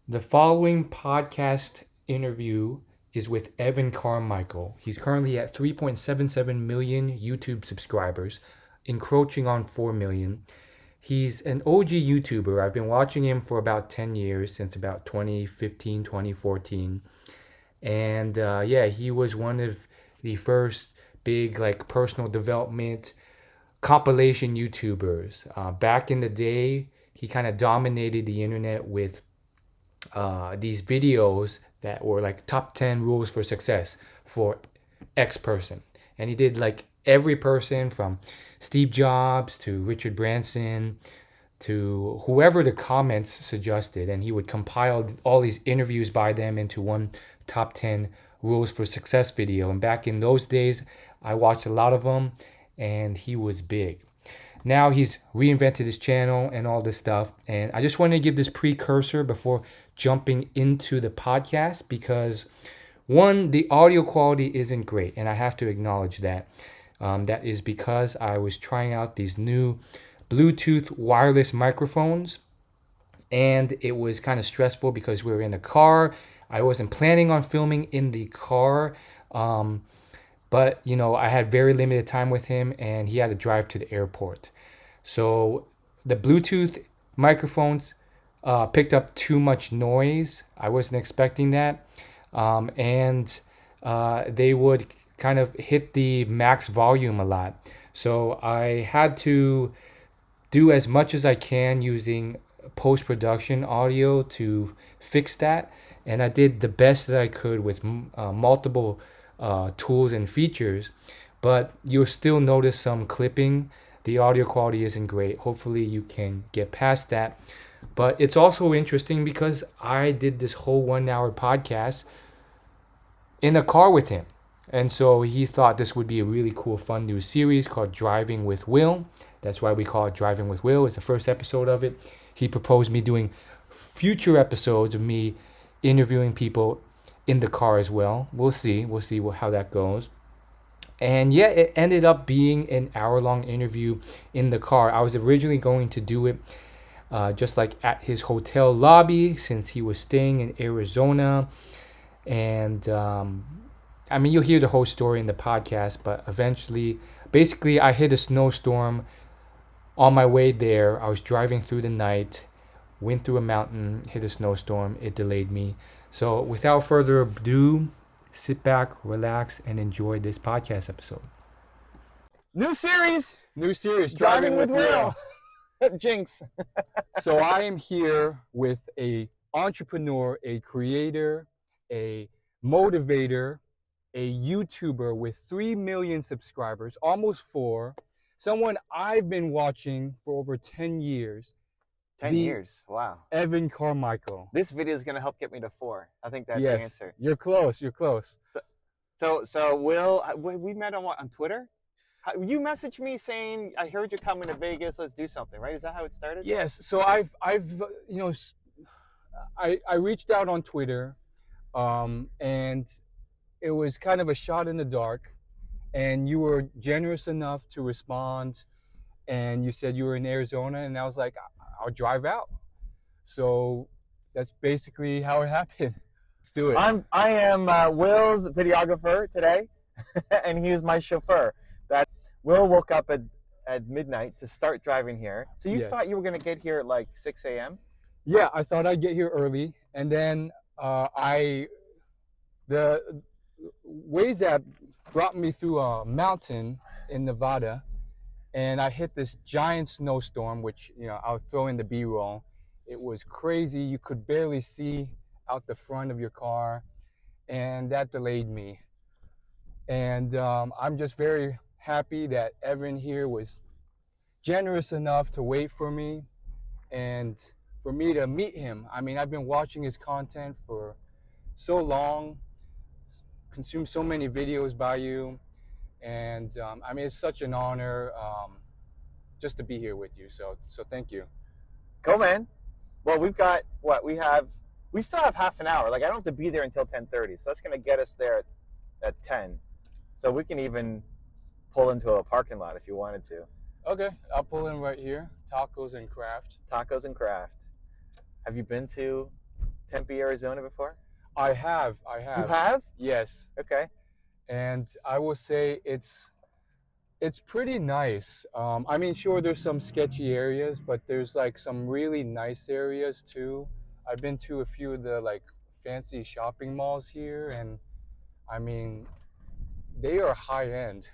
The following podcast interview is with Evan Carmichael. He's currently at 3.77 million YouTube subscribers, encroaching on 4 million. He's an OG YouTuber. I've been watching him for about 10 years, since about 2015, 2014. And yeah, he was one of the first big like personal development compilation YouTubers. Back in the day, he kind of dominated the internet with these videos that were like top 10 rules for success for X person. And he did like every person from Steve Jobs to Richard Branson to whoever the comments suggested. And he would compile all these interviews by them into one top 10 rules for success video. And back in those days, I watched a lot of them and he was big. Now he's reinvented his channel and all this stuff. And I just wanted to give this precursor before jumping into the podcast because one, the audio quality isn't great, and I have to acknowledge that. That is because I was trying out these new Bluetooth wireless microphones, and it was kind of stressful because we were in the car. I wasn't planning on filming in the car, but you know, I had very limited time with him, and he had to drive to the airport. So the Bluetooth microphones picked up too much noise. I wasn't expecting that. And they would kind of hit the max volume a lot. So I had to do as much as I can using post production audio to fix that. And I did the best that I could with multiple tools and features. But you'll still notice some clipping. The audio quality isn't great. Hopefully, you can get past that. But it's also interesting because I did this whole 1 hour podcast in a car with him. And so he thought this would be a really cool, fun new series called Driving with Will. That's why we call it Driving with Will. It's the first episode of it. He proposed me doing future episodes of me interviewing people in the car as well. We'll see. We'll see how that goes. And yeah, it ended up being an hour-long interview in the car. I was originally going to do it just like at his hotel lobby since he was staying in Arizona. And I mean, you'll hear the whole story in the podcast, but eventually, basically, I hit a snowstorm on my way there. I was driving through the night, went through a mountain, hit a snowstorm. It delayed me. So without further ado, sit back, relax, and enjoy this podcast episode. New series, New series, Driving with Will. Jinx. So I am here with a entrepreneur, a creator, a motivator, a YouTuber with 3 million subscribers, almost 4. Someone I've been watching for over 10 years. 10 years. Wow. Evan Carmichael. This video is going to help get me to 4. I think that's the Yes, answer. you're close. You're close. So Will, we met on Twitter. You messaged me saying, I heard you're coming to Vegas. Let's do something, right? Is that how it started? Yes. So I've you know, I reached out on Twitter, and it was kind of a shot in the dark, and you were generous enough to respond, and you said you were in Arizona, and I was like, I'll drive out. So that's basically how it happened. Let's do it. I am Will's videographer today, and he is my chauffeur. That Will woke up at midnight to start driving here. So you Yes. thought you were going to get here at like 6 a.m.? Yeah, I thought I'd get here early, and then the Waze app brought me through a mountain in Nevada, and I hit this giant snowstorm, which, you know, I'll throw in the B-roll. It was crazy. You could barely see out the front of your car, and that delayed me. And I'm just very happy that Evan here was generous enough to wait for me and for me to meet him. I mean, I've been watching his content for so long, consumed so many videos by you, and I mean, it's such an honor just to be here with you. So thank you. Cool, man. Well, we've got we still have half an hour. Like, I don't have to be there until 10:30, so that's going to get us there at 10. So we can even pull into a parking lot if you wanted to. Okay, I'll pull in right here. Tacos and Craft. Tacos and Craft. Have you been to Tempe, Arizona before? I have. You have? Yes. Okay. And I will say it's pretty nice. I mean, sure, there's some sketchy areas, but there's like some really nice areas too. I've been to a few of the like fancy shopping malls here, and I mean, they are high end.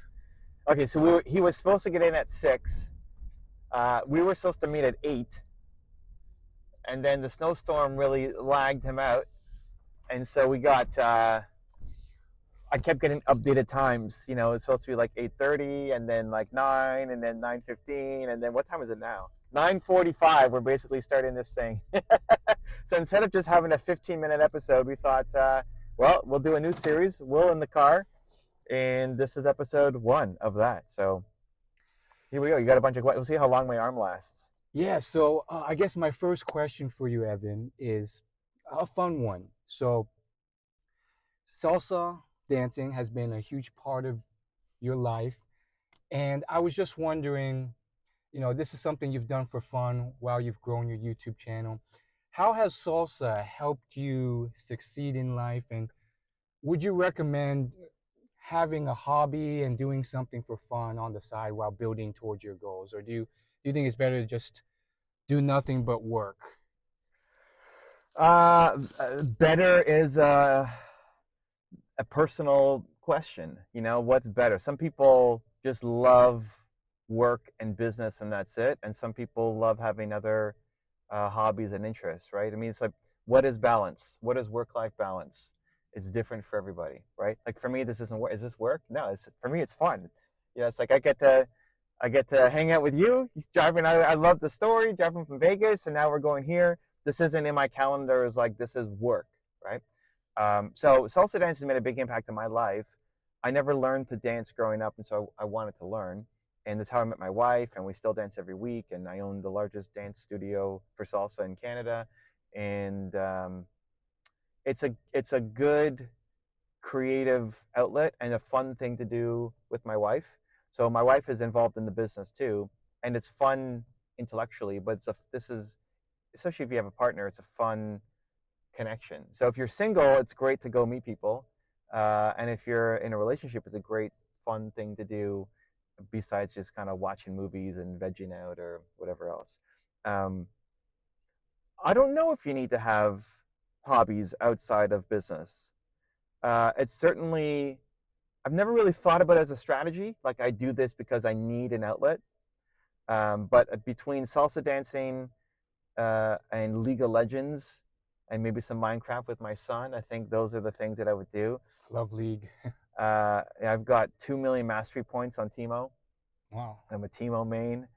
Okay, so he was supposed to get in at 6. We were supposed to meet at 8, and then the snowstorm really lagged him out, and so we got. I kept getting updated times. You know, it's supposed to be like 8:30, and then like 9, and then 9:15, and then what time is it now? 9:45. We're basically starting this thing. So instead of just having a 15-minute episode, we thought, well, we'll do a new series. Will in the car, and this is episode 1 of that. So here we go. You got a bunch of. We'll see how long my arm lasts. Yeah, so I guess my first question for you, Evan, is a fun one. So, salsa dancing has been a huge part of your life, and I was just wondering, this is something you've done for fun while you've grown your YouTube channel. How has salsa helped you succeed in life, and would you recommend having a hobby and doing something for fun on the side while building towards your goals, or do you think it's better to just do nothing but work? Better is a personal question. You know, what's better? Some people just love work and business and that's it, and some people love having other hobbies and interests, right? I mean, it's like, what is balance? What is work-life balance? It's different for everybody, right? Like for me, this isn't work. Is this work? No, it's for me. It's fun. You know, it's like I get to hang out with you. Driving, I love the story. Driving from Vegas, and now we're going here. This isn't in my calendar. It's like this is work, right? So salsa dance has made a big impact on my life. I never learned to dance growing up, and so I wanted to learn. And that's how I met my wife, and we still dance every week. And I own the largest dance studio for salsa in Canada, and it's a good creative outlet and a fun thing to do with my wife. So my wife is involved in the business too, and it's fun intellectually, but this is, especially if you have a partner, it's a fun connection. So if you're single, it's great to go meet people, and if you're in a relationship, it's a great fun thing to do besides just kind of watching movies and vegging out or whatever else. Um, I don't know if you need to have hobbies outside of business. It's certainly, I've never really thought about it as a strategy. Like I do this because I need an outlet. But between salsa dancing and League of Legends and maybe some Minecraft with my son, I think those are the things that I would do. Love League. I've got 2 million mastery points on Teemo. Wow. I'm a Teemo main.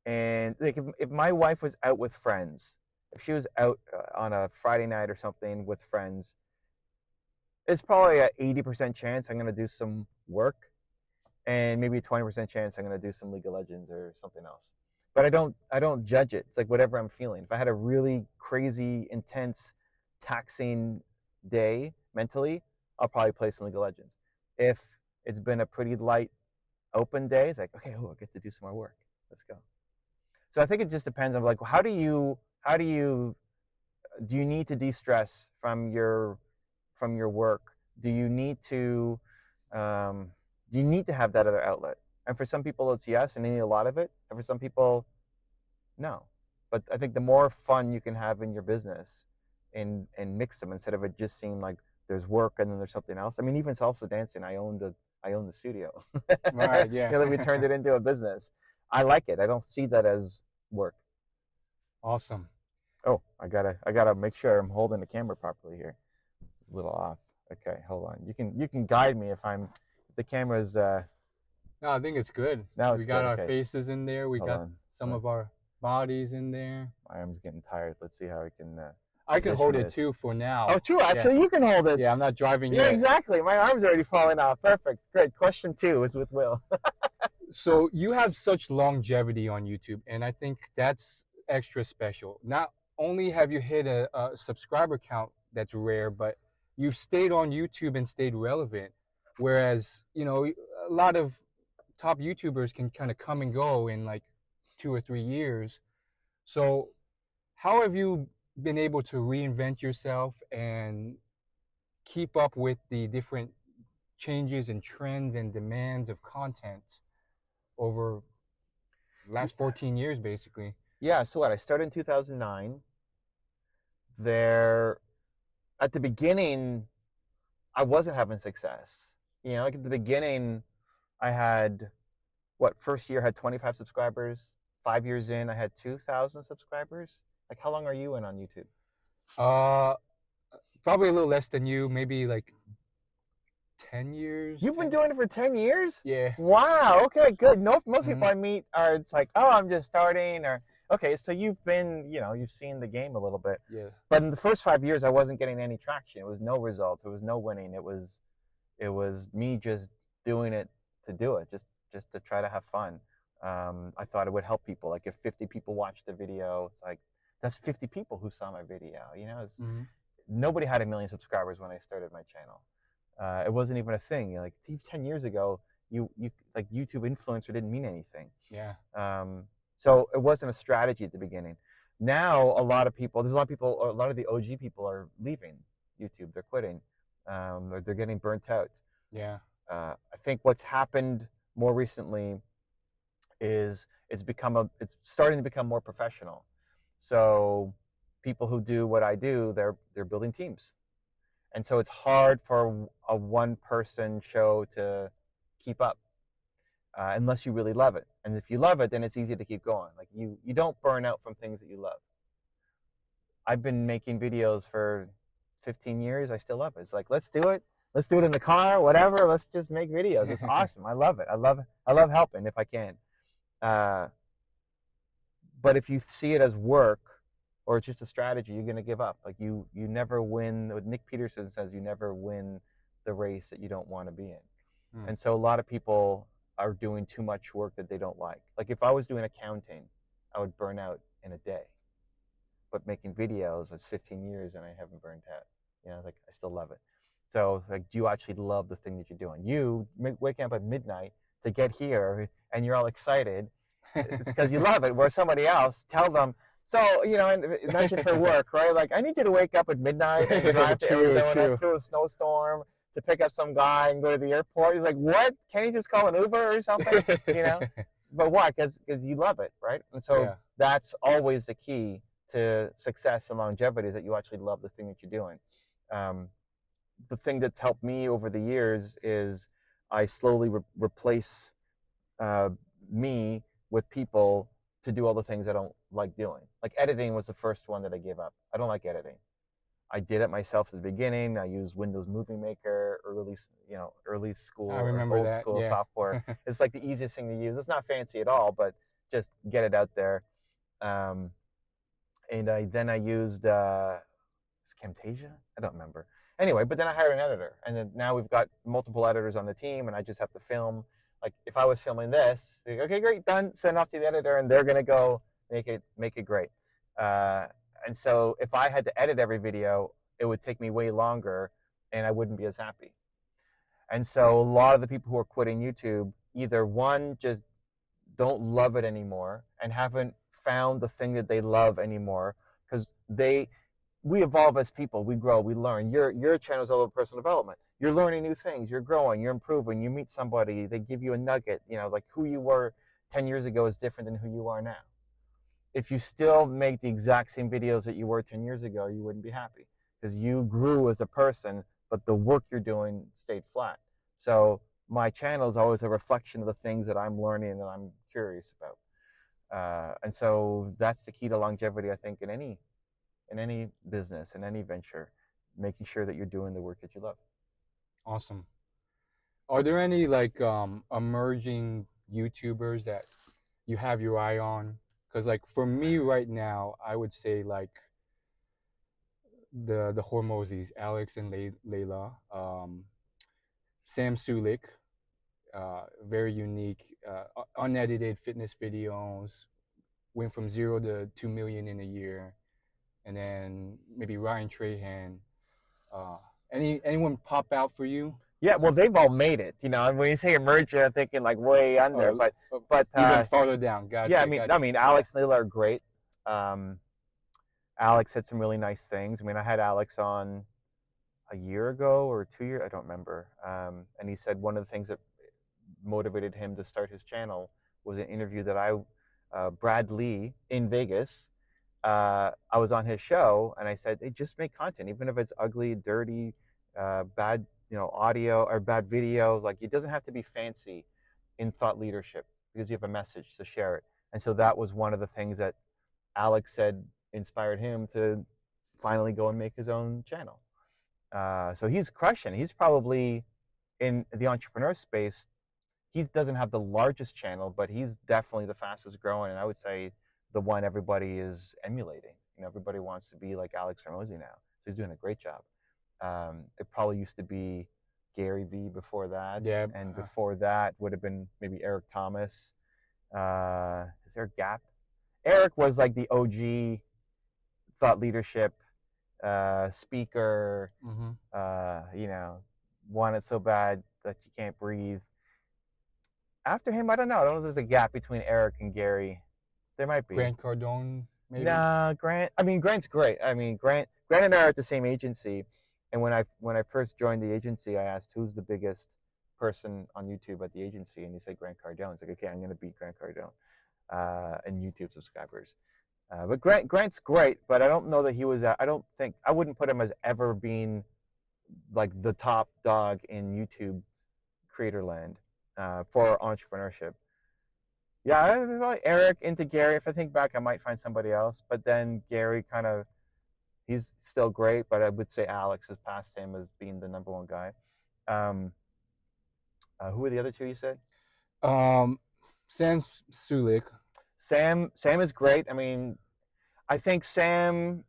And like if my wife was out with friends, if she was out on a Friday night or something with friends, it's probably an 80% chance I'm going to do some work, and maybe a 20% chance I'm going to do some League of Legends or something else. But I don't judge it. It's like whatever I'm feeling. If I had a really crazy, intense, taxing day mentally, I'll probably play some League of Legends. If it's been a pretty light open day, it's like, okay, I get to do some more work. Let's go. So I think it just depends on like do you need to de-stress from your work? Do you need to have that other outlet? And for some people, it's yes, and they need a lot of it. And for some people, no. But I think the more fun you can have in your business and mix them instead of it just seeming like there's work and then there's something else. I mean, even salsa dancing, I own the studio. Right, You yeah. know, we turned it into a business. I like it. I don't see that as work. Awesome. Oh, I gotta make sure I'm holding the camera properly here. It's a little off. Okay, hold on. You can guide me if the camera's No, I think it's good. now We it's got good. our Okay, faces in there. We hold got on. some of our bodies in there. My arm's getting tired. Let's see how I can I can hold position it this. too for now. Oh, true. Yeah. Actually, you can hold it. Yeah, I'm not driving Yeah, yet. exactly. My arm's already falling off. Perfect. Great. Question 2 is with Will. So you have such longevity on YouTube, and I think that's extra special. Not only have you hit a subscriber count that's rare, but you've stayed on YouTube and stayed relevant. Whereas, a lot of top YouTubers can kind of come and go in like 2 or 3 years. So how have you been able to reinvent yourself and keep up with the different changes and trends and demands of content over the last 14 years, basically? Yeah, so what? I started in 2009. There, at the beginning, I wasn't having success. You know, like at the beginning, I had what first year I had 25 subscribers. 5 years in, I had 2,000 subscribers. Like, how long are you in on YouTube? Uh, Probably a little less than you, maybe like 10 years. You've been 10. doing it for 10 years? Yeah. Wow. Okay, good. No, most Hmm. people I meet are, it's like, oh, I'm just starting, or, okay, so you've been, you've seen the game a little bit. Yeah. But in the first 5 years, I wasn't getting any traction. It was no results. It was no winning. It was me just doing it to do it, just to try to have fun. I thought it would help people. Like if 50 people watched the video, it's like that's 50 people who saw my video. Hmm. Nobody had 1 million subscribers when I started my channel. It wasn't even a thing. Like 10 years ago, you like YouTube influencer didn't mean anything. Yeah. So it wasn't a strategy at the beginning. Now there's a lot of people, a lot of the OG people are leaving YouTube. They're quitting. Or they're getting burnt out. Yeah. I think what's happened more recently is it's starting to become more professional. So people who do what I do, they're building teams, and so it's hard for a one person show to keep up unless you really love it. And if you love it, then it's easy to keep going. Like you don't burn out from things that you love. I've been making videos for 15 years. I still love it. It's like, let's do it. Let's do it in the car, whatever. Let's just make videos. It's awesome. I love it. I love helping if I can. Uh, but if you see it as work or it's just a strategy, you're gonna give up. Like you never win. What Nick Peterson says, you never win the race that you don't want to be in. Mm. And so a lot of people are doing too much work that they don't like. Like if I was doing accounting, I would burn out in a day. But making videos is 15 years and I haven't burned out. Like I still love it. So like, do you actually love the thing that you're doing? You waking up at midnight to get here and you're all excited. It's because you love it. Where somebody else, tell them. So imagine for work, right? Like I need you to wake up at midnight and drive to True, Arizona true. through a snowstorm to pick up some guy and go to the airport. He's like, what? Can't you just call an Uber or something? But why? Because you love it, right? And so Yeah. that's always the key to success and longevity, is that you actually love the thing that you're doing. The thing that's helped me over the years is I slowly replace uh, me with people to do all the things I don't like doing. Like editing was the first one that I gave up. I don't like editing. I did it myself at the beginning. I used Windows Movie Maker, early school I or remember old that. school Yeah. software. It's like the easiest thing to use. It's not fancy at all, but just get it out there. Um, and then I used Camtasia. I don't remember. Anyway, but then I hired an editor, and then now we've got multiple editors on the team, and I just have to film. Like if I was filming this, like, okay, great, done. Send off to the editor, and they're gonna go make it great. Uh, and so if I had to edit every video, it would take me way longer, and I wouldn't be as happy. And so a lot of the people who are quitting YouTube, either one, just don't love it anymore and haven't found the thing that they love anymore, because we evolve as people. We grow, we learn. Your channel is all about personal development. You're learning new things. You're growing. You're improving. You meet somebody. They give you a nugget. Like who you were 10 years ago is different than who you are now. If you still make the exact same videos that you were 10 years ago, you wouldn't be happy, because you grew as a person, but the work you're doing stayed flat. So my channel is always a reflection of the things that I'm learning and that I'm curious about. And so that's the key to longevity, I think, in any business, in any venture, making sure that you're doing the work that you love. Awesome. Are there any like emerging YouTubers that you have your eye on? Because like for me right now, I would say like the Hormozis, Alex and Layla, Sam Sulik, very unique, unedited fitness videos, went from 0 to 2 million in a year, and then maybe Ryan Trahan. Anyone pop out for you? Yeah, well, they've all made it. When you say emerging, I'm thinking like way under, Or but even farther down? Gotcha, yeah, gotcha. Alex and Lila are great. Alex said some really nice things. I mean, I had Alex on a year ago or 2 years, I don't remember. And he said one of the things that motivated him to start his channel was an interview that Brad Lee in Vegas. I was on his show and I said, hey, just make content, even if it's ugly, dirty, bad, audio or bad video. Like it doesn't have to be fancy in thought leadership because you have a message to share it. And so that was one of the things that Alex said inspired him to finally go and make his own channel. So he's crushing. He's probably in the entrepreneur space. He doesn't have the largest channel, but he's definitely the fastest growing, and I would say the one everybody is emulating. Everybody wants to be like Alex Hormozi now, so he's doing a great job. It probably used to be Gary Vee before that, Yeah. and before that would have been maybe Eric Thomas. Is there a gap? Eric was like the OG thought leadership speaker. Want it so bad that you can't breathe. After him, I don't know. I don't know if there's a gap between Eric and Gary. There might be. Grant Cardone, maybe. Nah, Grant. I mean, Grant's great. I mean, Grant and I are at the same agency. And when I first joined the agency, I asked who's the biggest person on YouTube at the agency, and he said Grant Cardone. It's like, okay, I'm going to beat Grant Cardone in YouTube subscribers. But Grant's great, but I don't know that he was. I wouldn't put him as ever being like the top dog in YouTube creator land for entrepreneurship. Yeah, Eric into Gary. If I think back, I might find somebody else. But then Gary he's still great, but I would say Alex has passed him as being the number one guy. Who are the other two you said? Sam Sulik. Sam is great. I mean, I think Sam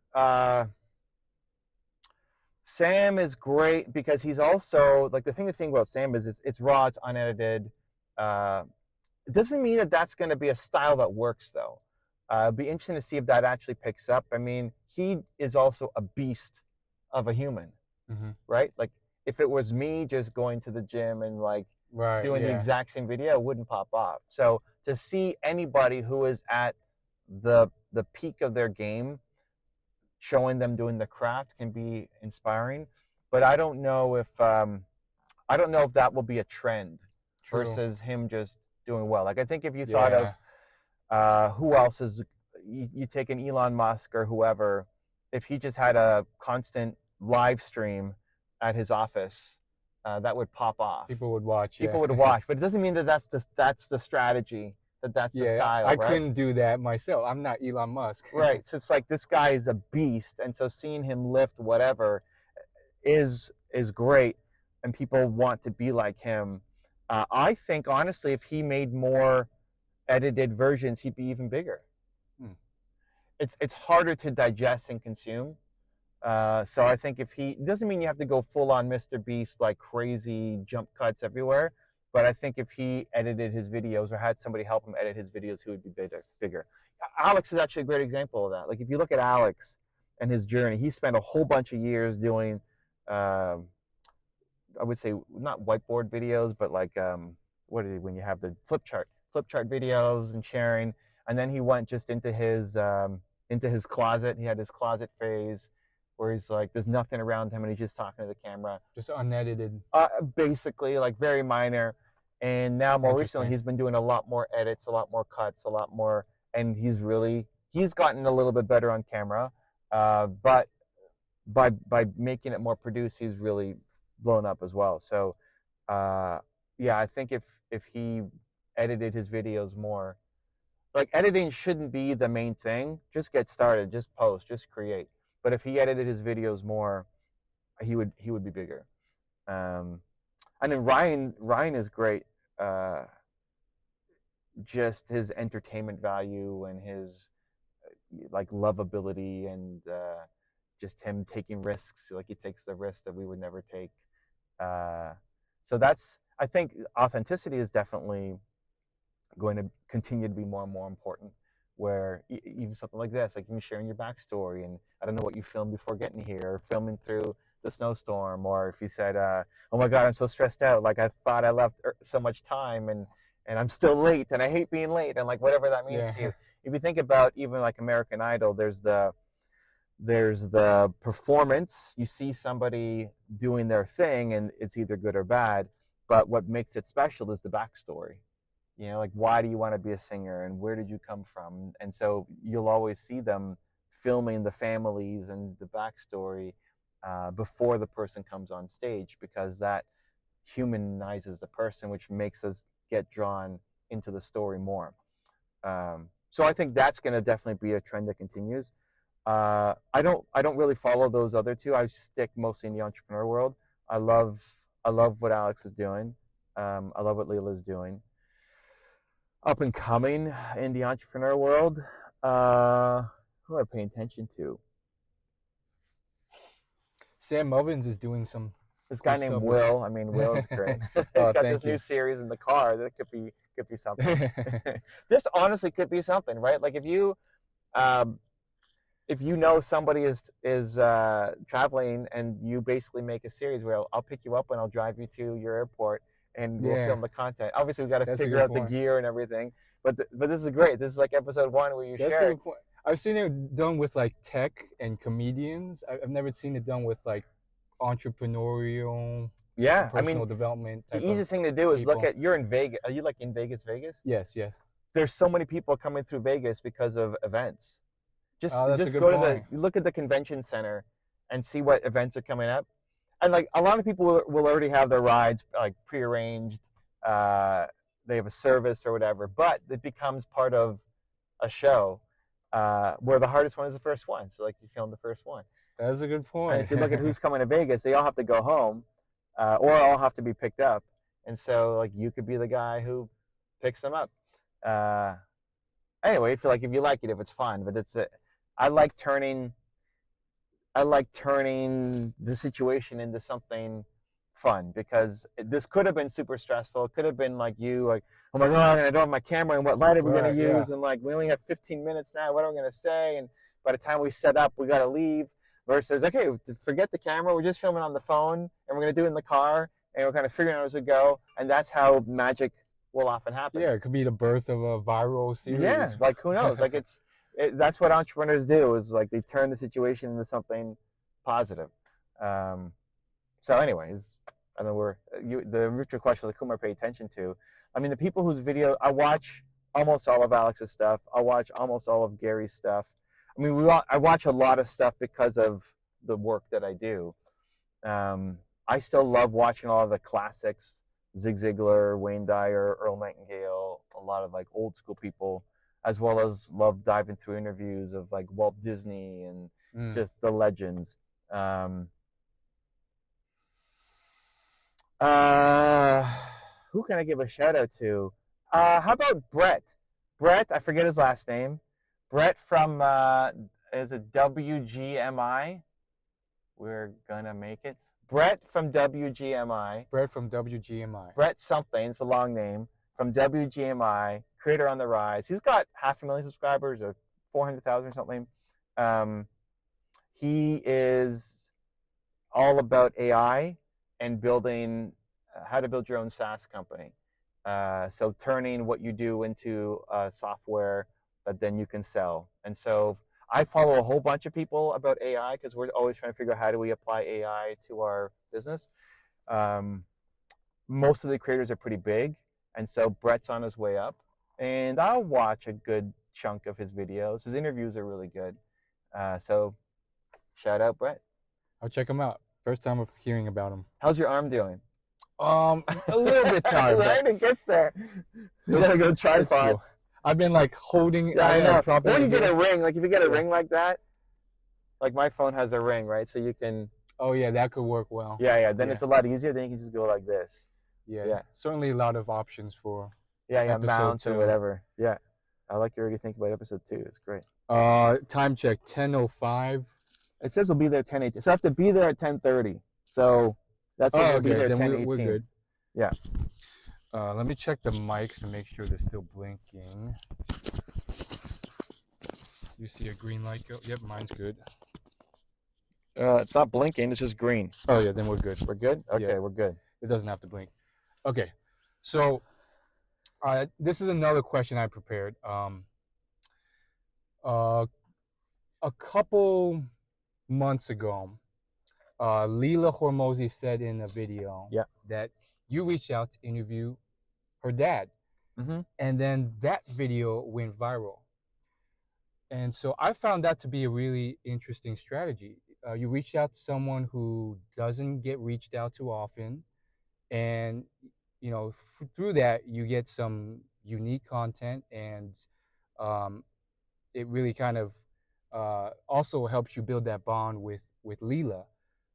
is great because he's also like the thing about Sam is it's raw, it's unedited. It doesn't mean that that's going to be a style that works though. It'd be interesting to see if that actually picks up. I mean, he is also a beast of a human, right? Like if it was me just going to the gym and like doing the exact same video, it wouldn't pop off. So to see anybody who is at the peak of their game, showing them doing the craft can be inspiring. But I don't know if that will be a trend. True. Versus him just doing well. Like I think if you thought of who else is, you take an Elon Musk or whoever, if he just had a constant live stream at his office, that would pop off. People would watch. People would watch, but it doesn't mean that that's the strategy. That's the style. I couldn't do that myself. I'm not Elon Musk. Right. So it's like this guy is a beast, and so seeing him lift whatever is great, and people want to be like him. I think honestly, if he made more edited versions, he'd be even bigger. It's harder to digest and consume. So I think if it doesn't mean you have to go full on Mr. Beast, like crazy jump cuts everywhere. But I think if he edited his videos or had somebody help him edit his videos, he would be bigger. Alex is actually a great example of that. Like if you look at Alex and his journey, he spent a whole bunch of years doing, I would say not whiteboard videos, but like when you have the flip chart videos and sharing. And then he went just into his closet. He had his closet phase, where he's like, there's nothing around him and he's just talking to the camera. Just unedited. Basically, like very minor. And now more recently, he's been doing a lot more edits, a lot more cuts, a lot more, and he's gotten a little bit better on camera. But by making it more produced, he's really blown up as well. So I think if he edited his videos more, like editing shouldn't be the main thing. Just get started, just post, just create. But if he edited his videos more, he would be bigger. And then Ryan is great. Just his entertainment value and his like lovability and just him taking risks. Like he takes the risks that we would never take. So I think authenticity is definitely going to continue to be more and more important. Where even something like this, like you sharing your backstory, and I don't know what you filmed before getting here, or filming through the snowstorm, or if you said, "Oh my God, I'm so stressed out. Like I thought I left so much time, and I'm still late, and I hate being late," and like whatever that means to you. If you think about even like American Idol, there's the there's the performance. You see somebody doing their thing, and it's either good or bad. But what makes it special is the backstory. You know, like, why do you want to be a singer, and where did you come from? And so you'll always see them filming the families and the backstory before the person comes on stage, because that humanizes the person, which makes us get drawn into the story more. So I think that's going to definitely be a trend that continues. I don't really follow those other two. I stick mostly in the entrepreneur world. I love what Alex is doing. I love what Leela is doing. Up and coming in the entrepreneur world, who am I paying attention to? Sam Mullins is doing some This guy good named stuff with. Will. I mean, Will is great. He's Oh, got this thank new you. series in the car that could be something. This honestly could be something, right? Like, um, if you know somebody is traveling, and you basically make a series where I'll pick you up and I'll drive you to your airport, and we'll Yeah, film the content. Obviously, we got to that's a figure good out the point. gear and everything, but this is great. This is like episode 1 where you That's a share. good point. I've seen it done with like tech and comedians. I've never seen it done with like entrepreneurial and Yeah, I mean, personal development the type of easiest thing to do is look people. at, you're in Vegas. Are you like in Vegas, Vegas? Yes, yes. There's so many people coming through Vegas because of events. Just Oh, that's a just good go to point. look at the convention center and see what events are coming up. And like, a lot of people will already have their rides like prearranged. Uh, they have a service or whatever, but it becomes part of a show where the hardest one is the first one. So like, you film the first one. That's a good And point. if you look at who's coming to Vegas, they all have to go home, or all have to be picked up. And so like, you could be the guy who picks them up. Uh, anyway, if you like it, if it's fun, but I like turning I like turning the situation into something fun, because this could have been super stressful. It could have been like, oh my god, I don't have my camera, and what light are we going Right, to yeah. use? And like, we only have 15 minutes now. What are we going to say? And by the time we set up, we got to leave. Versus, okay, forget the camera. We're just filming on the phone, and we're going to do it in the car, and we're kind of figuring out as we go. And that's how magic will often happen. Yeah, it could be the birth of a viral Yeah, series. like, who knows? Like, that's what entrepreneurs do, is like, they turn the situation into something positive. Um, so, anyways, I mean, the original question was like, who am I pay attention to? I mean, the people whose video I watch almost all of Alex's stuff. I watch almost all of Gary's stuff. I mean, I watch a lot of stuff because of the work that I do. I still love watching all of the classics: Zig Ziglar, Wayne Dyer, Earl Nightingale, a lot of like old school people, as well as love diving through interviews of like Walt Disney and just the legends. Um, uh, who can I give a shout out to? How about Brett? Brett, I forget his last name. Brett from is it WGMI? We're gonna make it. Brett from WGMI. Brett from WGMI. Brett something, it's a long name, from WGMI, creator on the rise. He's got 500,000 subscribers, or 400,000 or something. He is all about AI and building how to build your own SaaS company. So turning what you do into software that then you can sell. And so I follow a whole bunch of people about AI, because we're always trying to figure out how do we apply AI to our business. Most of the creators are pretty big, and so Brett's on his way up. And I'll watch a good chunk of his videos. His interviews are really good. So shout out, Brett. I'll check him out. First time of hearing about him. How's your arm doing? A little bit tired, right? but It gets there. You gotta go tripod. cool. I've been like holding. Yeah, I know. Dropping Or you it get here. a ring. Like, if you get a Yeah. ring like that, like my phone has a ring, right? So you can. Oh yeah, that could work well. Yeah. Then Yeah. it's a lot easier. Then you can just go like this. Yeah. Certainly a lot of options for. Yeah. Episode Mounts 2. and whatever. Yeah. I like you already think about episode 2. It's great. Time check 10:05. It says we'll be there 10:18. So I have to be there at 10:30. So that's when we'll be there then 10:18. we're good. Yeah. Let me check the mics to make sure they're still blinking. You see a green light go? Yep, mine's good. It's not blinking. It's just green. Oh yeah, then we're good. We're good? Okay, Yeah. we're good. It doesn't have to blink. Okay, so this is another question I prepared. A couple months ago, Leila Hormozi said in a video Yeah. that you reached out to interview her dad, Mm-hmm. and then that video went viral. And so I found that to be a really interesting strategy. You reached out to someone who doesn't get reached out to often, and through that you get some unique content, and um, it really kind of also helps you build that bond with Leela.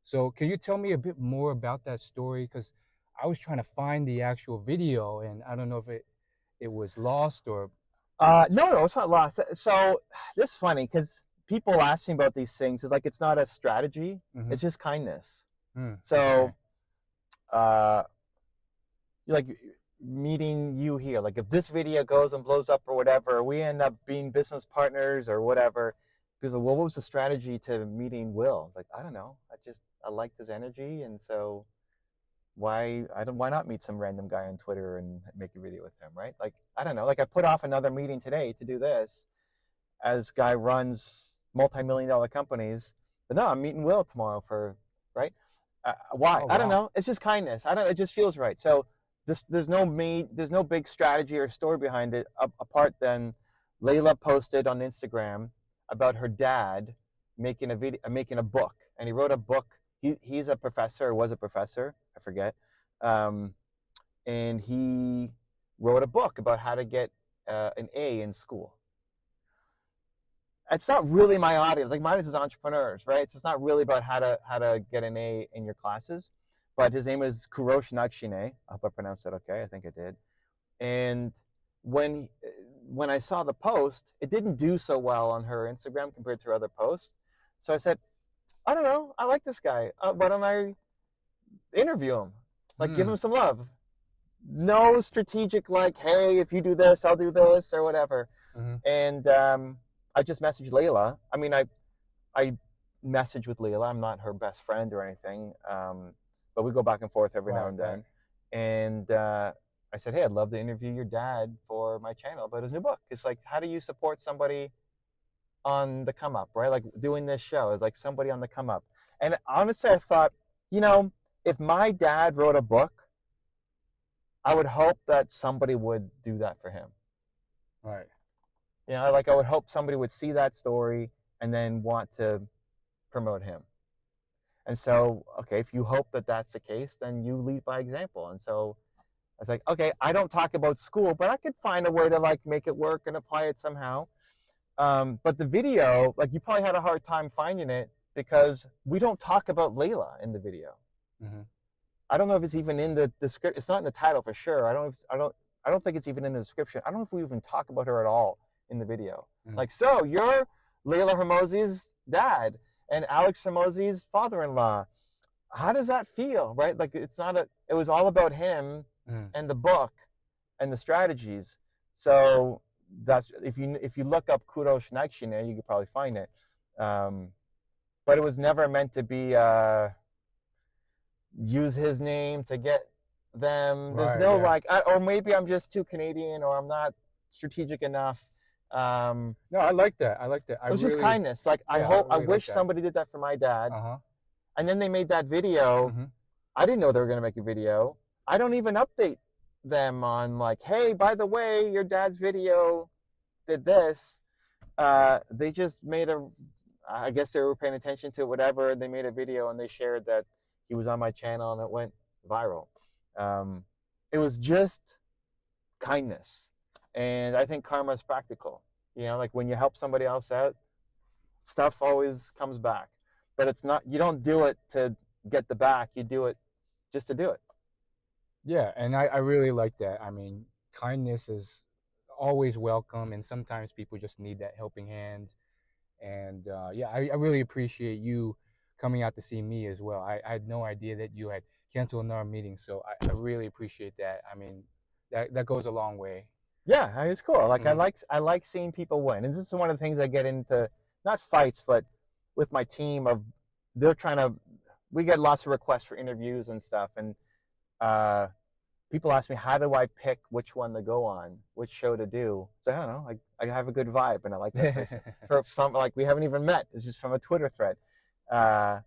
So can you tell me a bit more about that story? Because I was trying to find the actual video, and I don't know if it was lost or. No, it's not lost. So this is funny because people ask me about these things. It's like it's not a strategy. Mm-hmm. It's just kindness. Okay. So, like meeting you here. Like if this video goes and blows up or whatever, we end up being business partners or whatever. People, well, what was the strategy to meeting Will? It's like I don't know. I liked his energy, and so why not meet some random guy on Twitter and make a video with him, right? Like I don't know. Like I put off another meeting today to do this, as guy runs multi-million-dollar companies. But no, I'm meeting Will tomorrow for right. Why? Oh I don't wow. know. It's just kindness. I don't. It just feels right. So there's no big strategy or story behind it apart than Layla posted on Instagram about her dad making a video, making a book, and he wrote a book. He's a professor, or was a professor, I forget, um, and he wrote a book about how to get an A in school. It's not really my audience. Like mine is entrepreneurs, right? So it's not really about how to get an A in your classes. But his name is Kurosh Nakshine. I hope I pronounced that okay. I think I did. And when when I saw the post, it didn't do so well on her Instagram compared to her other posts. So I said, I don't know. I like this guy. Why don't I interview him? Like give Hmm. him some love. No strategic like, hey, if you do this, I'll do this or whatever. Mm-hmm. And I just messaged Layla. I mean, I message with Layla. I'm not her best friend or anything, but we go back and forth every now Right. and Right. then. And I said, hey, I'd love to interview your dad for my channel about his new book. It's like, how do you support somebody on the come up, right? Like doing this show is like somebody on the come up. And honestly, I thought, you know, if my dad wrote a book, I would hope that somebody would do that for him. Right. You know, like I would hope somebody would see that story and then want to promote him. And so, okay, if you hope that that's the case, then you lead by example. And so I was like, okay, I don't talk about school, but I could find a way to like make it work and apply it somehow. But the video, like you probably had a hard time finding it because we don't talk about Layla in the video. Mm-hmm. I don't know if it's even in the description. It's not in the title for sure. I don't think it's even in the description. I don't know if we even talk about her at all in the video. Mm-hmm. Like, so you're Layla Hormozi's dad and Alex Hormozi's father-in-law. How does that feel, right? Like it's not a. It was all about him Mm-hmm. and the book and the strategies. So that's if you look up Kurosh Nakshine, you could probably find it. But it was never meant to be use his name to get them. There's Right. no Yeah. like, or maybe I'm just too Canadian, or I'm not strategic enough. No, I like that. I like that. I It was just really. kindness. Like Yeah. I I really like wish that. somebody did that for my dad. Uh huh. And then they made that video. Mm-hmm. I didn't know they were gonna make a video. I don't even update them on like, hey, by the way, your dad's video did this. They just made a. I guess they were paying attention to whatever. They made a video and they shared that he was on my channel and it went viral. Um, it was just kindness, and I think karma is practical. You know, like when you help somebody else out, stuff always comes back. But it's not. You don't do it to get the back. You do it just to do it. Yeah, and I really like that. I mean, kindness is always welcome, and sometimes people just need that helping hand. And yeah, I really appreciate you coming out to see me as well. I had no idea that you had canceled another meeting, so I really appreciate that. I mean, that goes a long way. Yeah, it's cool. Like Mm-hmm. I like seeing people win, and this is one of the things I get into, not fights, but with my team of they're trying to. We get lots of requests for interviews and stuff, and uh, people ask me how do I pick which one to go on, which show to do. So I don't know. I have a good vibe, and I like that person. For some, like we haven't even met. It's just from a Twitter thread. uh,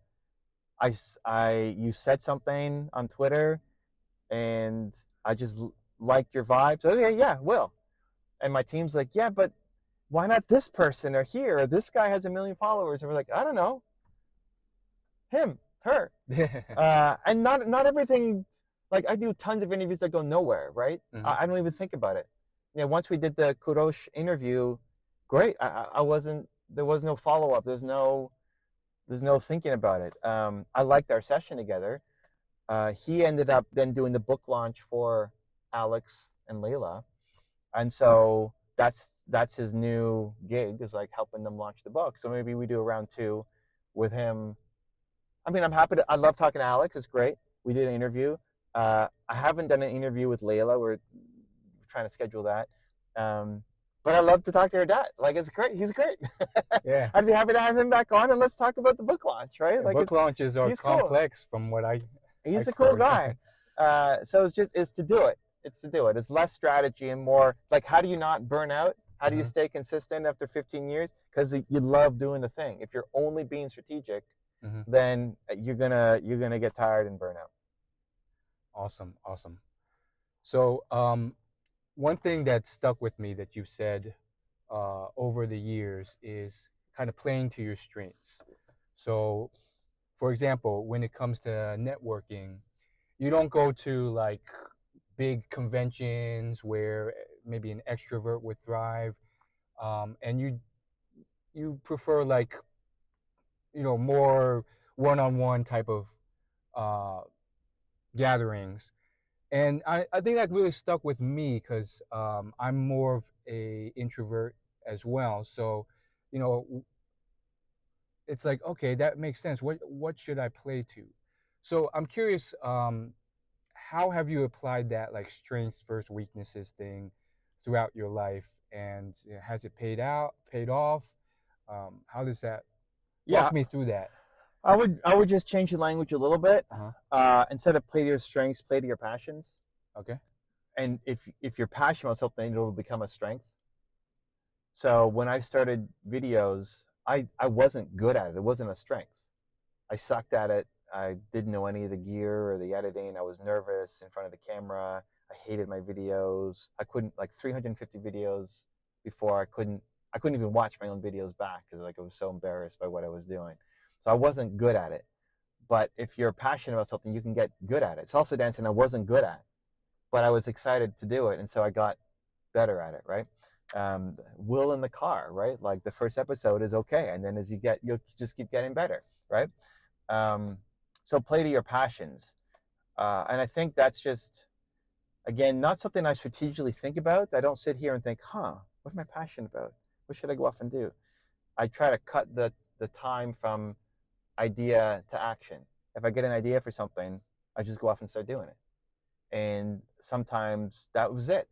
you said something on Twitter, and I just liked your vibes. Okay, yeah, will. And my team's like, yeah, but why not this person or here? Or this guy has 1 million followers. And we're like, I don't know, him, her. And not everything. Like I do tons of interviews that go nowhere, right? Mm-hmm. I don't even think about it. Once we did the Kurosh interview, great. I wasn't. There was no follow up. There's no thinking about it. I liked our session together. He ended up then doing the book launch for Alex and Layla, and so that's his new gig, is like helping them launch the book. So maybe we do a round two with him. I mean, I'm happy to. I love talking to Alex. It's great. We did an interview. I haven't done an interview with Layla. We're trying to schedule that. But I love to talk to her dad. Like, it's great. He's great. Yeah. I'd be happy to have him back on, and let's talk about the book launch, right? Like, Book launches are he's cool. complex from what He's I've a cool heard. guy. So it's to do it. It's to do it. It's less strategy and more like, how do you not burn out? How do you stay consistent after 15 years? Because you love doing the thing. If you're only being strategic, then you're gonna get tired and burn out. Awesome, awesome. So, one thing that stuck with me that you said over the years is kind of playing to your strengths. So, for example, when it comes to networking, you don't go to like big conventions where maybe an extrovert would thrive, and you prefer like more one-on-one type of uh, gatherings. And I think that really stuck with me because I'm more of a introvert as well. So, you know, it's like, okay, that makes sense. What should I play to? So I'm curious, how have you applied that like strengths versus weaknesses thing throughout your life, and has it paid off? How does that Yeah, walk me through that? I would just change the language a little bit. Uh huh. Instead of play to your strengths, play to your passions. Okay. And if you're passionate about something, it'll become a strength. So when I started videos, I wasn't good at it. It wasn't a strength. I sucked at it. I didn't know any of the gear or the editing. I was nervous in front of the camera. I hated my videos. I couldn't, like, 350 videos before I couldn't even watch my own videos back because, like, I was so embarrassed by what I was doing. So I wasn't good at it. But if you're passionate about something, you can get good at it. Salsa dancing I wasn't good at, but I was excited to do it, and so I got better at it, right? Will in the car, right? Like the first episode is okay, and then as you'll just keep getting better, right? Um, so play to your passions, and I think that's just, again, not something I strategically think about. I don't sit here and think, what am I passionate about? What should I go off and do? I try to cut the time from idea to action. If I get an idea for something, I just go off and start doing it. And sometimes that was it.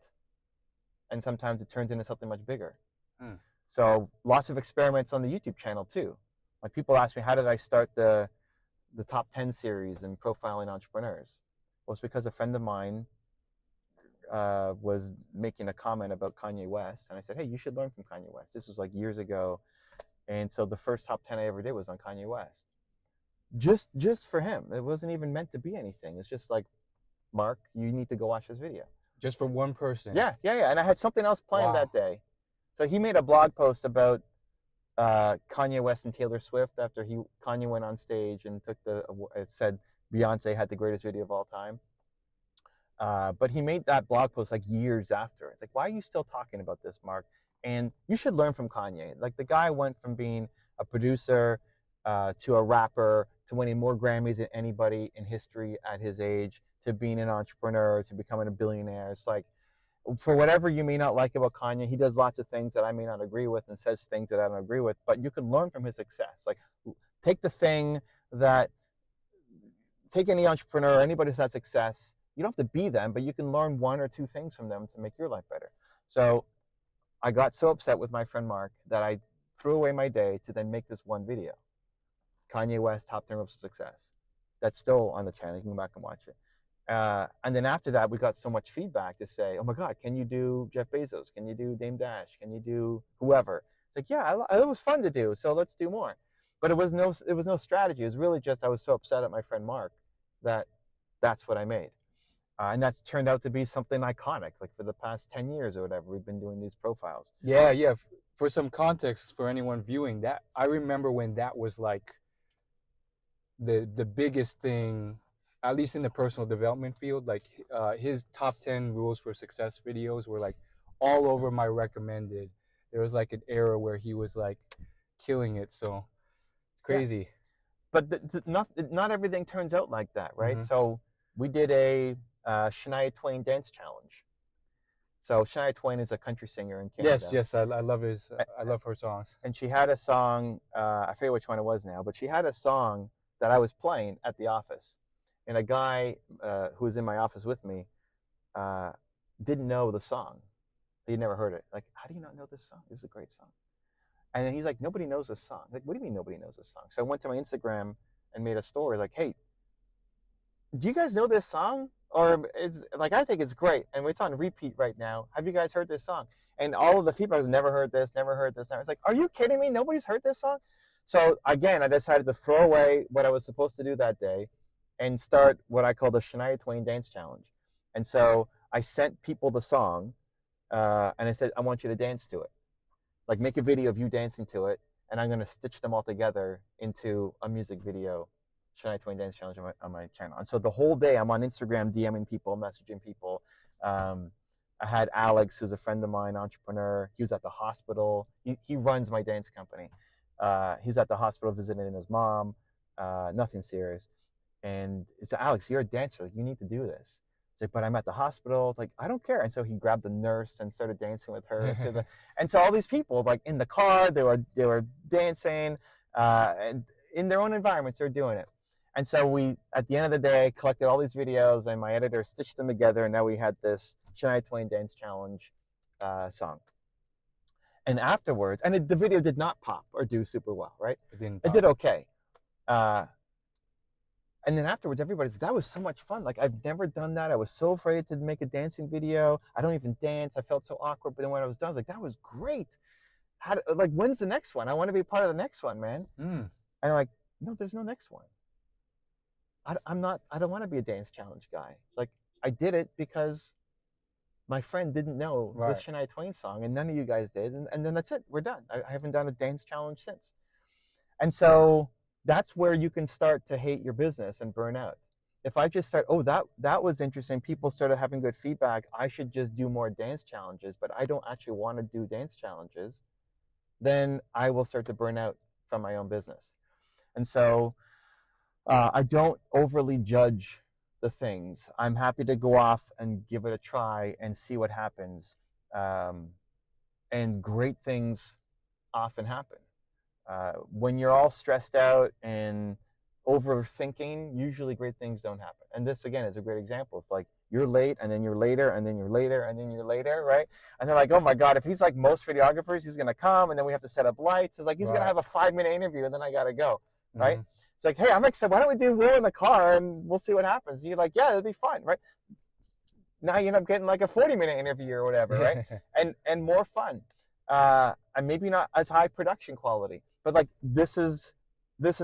And sometimes it turns into something much bigger. Hmm. So lots of experiments on the YouTube channel too. Like, people ask me, how did I start the top 10 series in profiling entrepreneurs? Well, it's because a friend of mine was making a comment about Kanye West, and I said, hey, you should learn from Kanye West. This was like years ago, and so the first top 10 I ever did was on Kanye West. Just for him. It wasn't even meant to be anything. It's just like, Mark, you need to go watch this video. Just for one person. Yeah. And I had something else planned Wow. that day. So he made a blog post about Kanye West and Taylor Swift after Kanye went on stage and it said Beyonce had the greatest video of all time. But he made that blog post like years after. It's like, why are you still talking about this, Mark? And you should learn from Kanye. Like, the guy went from being a producer to a rapper to winning more Grammys than anybody in history at his age, to being an entrepreneur, to becoming a billionaire. It's like, for whatever you may not like about Kanye, he does lots of things that I may not agree with and says things that I don't agree with, but you can learn from his success. Like, take the thing that, take any entrepreneur or anybody who's had success. You don't have to be them, but you can learn one or two things from them to make your life better. So I got so upset with my friend Mark that I threw away my day to then make this one video. Kanye West, top 10 ropes of success. That's still on the channel. You can go back and watch it. And then after that, we got so much feedback to say, oh my God, can you do Jeff Bezos? Can you do Dame Dash? Can you do whoever? It's like, yeah, it was fun to do, so let's do more. But it was no strategy. It was really just I was so upset at my friend Mark that that's what I made. And that's turned out to be something iconic. Like for the past 10 years or whatever, we've been doing these profiles. Yeah, yeah. For some context for anyone viewing that, I remember when that was like the biggest thing, at least in the personal development field. Like his top 10 rules for success videos were like all over my recommended. There was like an era where he was like killing it. So it's crazy. Yeah. But not everything turns out like that, right? Mm-hmm. So we did a Shania Twain dance challenge. So Shania Twain is a country singer in Canada. Yes. I love I love her songs. And she had a song. I forget which one it was now, but she had a song that I was playing at the office, and a guy who was in my office with me didn't know the song. He'd never heard it. Like, how do you not know this song? This is a great song. And then he's like, nobody knows this song. Like, what do you mean nobody knows this song? So I went to my Instagram and made a story like, hey, do you guys know this song? Or it's like, I think it's great. And it's on repeat right now. Have you guys heard this song? And all of the people have never heard this, never heard this. And I was like, are you kidding me? Nobody's heard this song? So again, I decided to throw away what I was supposed to do that day and start what I call the Shania Twain Dance Challenge. And so I sent people the song and I said, I want you to dance to it. Like make a video of you dancing to it. And I'm going to stitch them all together into a music video, Shania Twain Dance Challenge on my channel. And so the whole day I'm on Instagram DMing people, messaging people. I had Alex, who's a friend of mine, entrepreneur. He was at the hospital. He runs my dance company. He's at the hospital visiting his mom. Nothing serious. And he said, Alex, you're a dancer. Like, you need to do this. It's like, but I'm at the hospital. Like, I don't care. And so he grabbed the nurse and started dancing with her. And so all these people, like in the car, they were dancing, and in their own environments, they're doing it. And so we, at the end of the day, collected all these videos, and my editor stitched them together, and now we had this Shania Twain Dance Challenge song. And afterwards, and the video did not pop or do super well, right? It didn't. It did okay. And then afterwards, everybody's, that was so much fun. Like, I've never done that. I was so afraid to make a dancing video. I don't even dance. I felt so awkward. But then when I was done, I was like, that was great. Like, when's the next one? I want to be part of the next one, man. And I'm like, no, there's no next one. I don't want to be a dance challenge guy. Like, I did it because my friend didn't know this Shania Twain song, and none of you guys did. And then that's it. We're done. I haven't done a dance challenge since. And so that's where you can start to hate your business and burn out. If I just start, oh, that was interesting. People started having good feedback. I should just do more dance challenges, but I don't actually want to do dance challenges. Then I will start to burn out from my own business. And so I don't overly judge the things. I'm happy to go off and give it a try and see what happens. And great things often happen. When you're all stressed out and overthinking, usually great things don't happen. And this, again, is a great example of like, you're late, and then you're later, and then you're later, and then you're later, right? And they're like, oh my God, if he's like most videographers, he's going to come, and then we have to set up lights. It's like, he's going to have a 5-minute interview, and then I got to go, right? It's like, hey, I'm excited. Why don't we do Will in the car, and we'll see what happens? And you're like, yeah, it'll be fun, right? Now you end up getting like a 40-minute interview or whatever, right? and more fun. And maybe not as high production quality, but like this is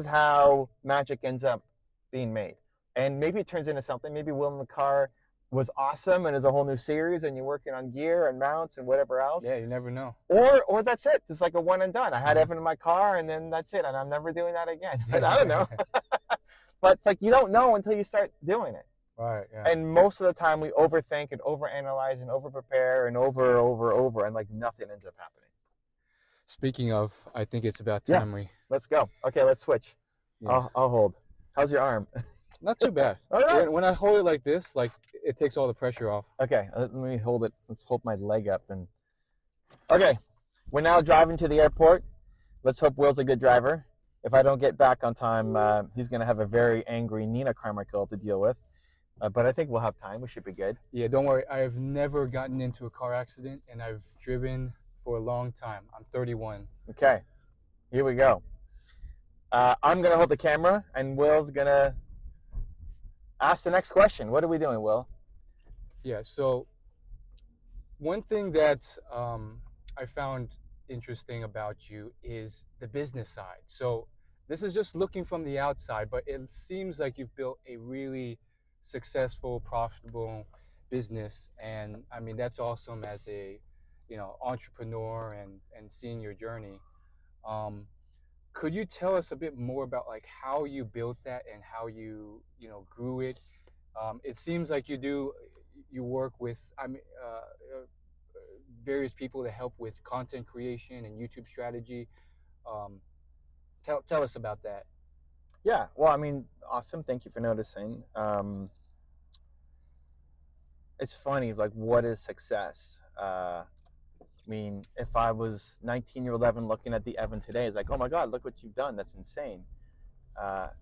how magic ends up being made. And maybe it turns into something. Maybe Will in the Car was awesome and is a whole new series, and you're working on gear and mounts and whatever else. Yeah, you never know. Or that's it. It's like a one and done. I had Evan in my car, and then that's it, and I'm never doing that again. But I don't know. But it's like you don't know until you start doing it. Right. Yeah. And most of the time we overthink and overanalyze and overprepare and over, and like nothing ends up happening. Speaking of, I think it's about time let's go. Okay, let's switch. Yeah. I'll hold. How's your arm? Not too bad. All right. When I hold it like this, like it takes all the pressure off. Okay, let me hold it. Let's hold my leg up and. Okay, we're now driving to the airport. Let's hope Will's a good driver. If I don't get back on time, he's gonna have a very angry Nina Carmichael to deal with. But I think we'll have time. We should be good. Yeah, don't worry. I've never gotten into a car accident, and I've driven for a long time. I'm 31. Okay, here we go. I'm gonna hold the camera, and Will's gonna ask the next question. What are we doing, Will? Yeah, so one thing that I found interesting about you is the business side. So this is just looking from the outside, but it seems like you've built a really successful, profitable business. And I mean, that's awesome as a, entrepreneur and seeing your journey. Um, could you tell us a bit more about like how you built that and how grew it? It seems like you work with, various people to help with content creation and YouTube strategy. Um, tell us about that. Yeah, well, I mean, awesome. Thank you for noticing. It's funny, like, what is success? I mean, if I was 19 or 11 looking at the Evan today, it's like, oh my God, look what you've done. That's insane.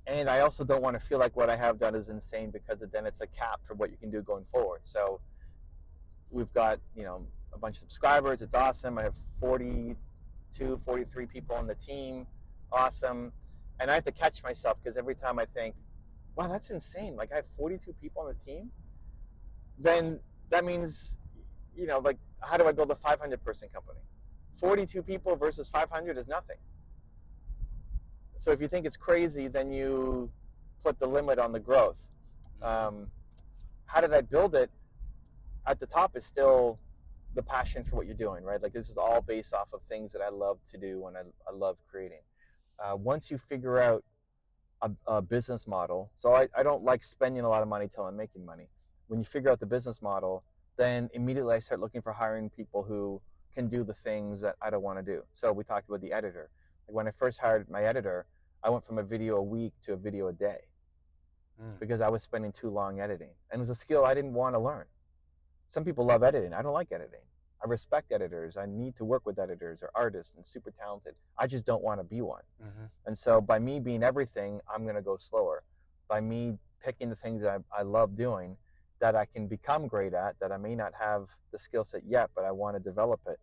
And I also don't want to feel like what I have done is insane, because then it's a cap for what you can do going forward. So we've got, a bunch of subscribers. It's awesome. I have 42, 43 people on the team. Awesome. And I have to catch myself, because every time I think, wow, that's insane. Like, I have 42 people on the team. Then that means, like, how do I build a 500 person company? 42 people versus 500 is nothing. So if you think it's crazy, then you put the limit on the growth. How did I build it? At the top is still the passion for what you're doing, right? Like, this is all based off of things that I love to do and I love creating. Once you figure out a business model, so I don't like spending a lot of money till I'm making money. When you figure out the business model, then immediately I start looking for hiring people who can do the things that I don't want to do. So we talked about the editor. Like, when I first hired my editor, I went from a video a week to a video a day because I was spending too long editing. And it was a skill I didn't want to learn. Some people love editing. I don't like editing. I respect editors. I need to work with editors or artists and super talented. I just don't want to be one. And so by me being everything, I'm going to go slower. By me picking the things that I love doing, that I can become great at, that I may not have the skill set yet, but I want to develop it,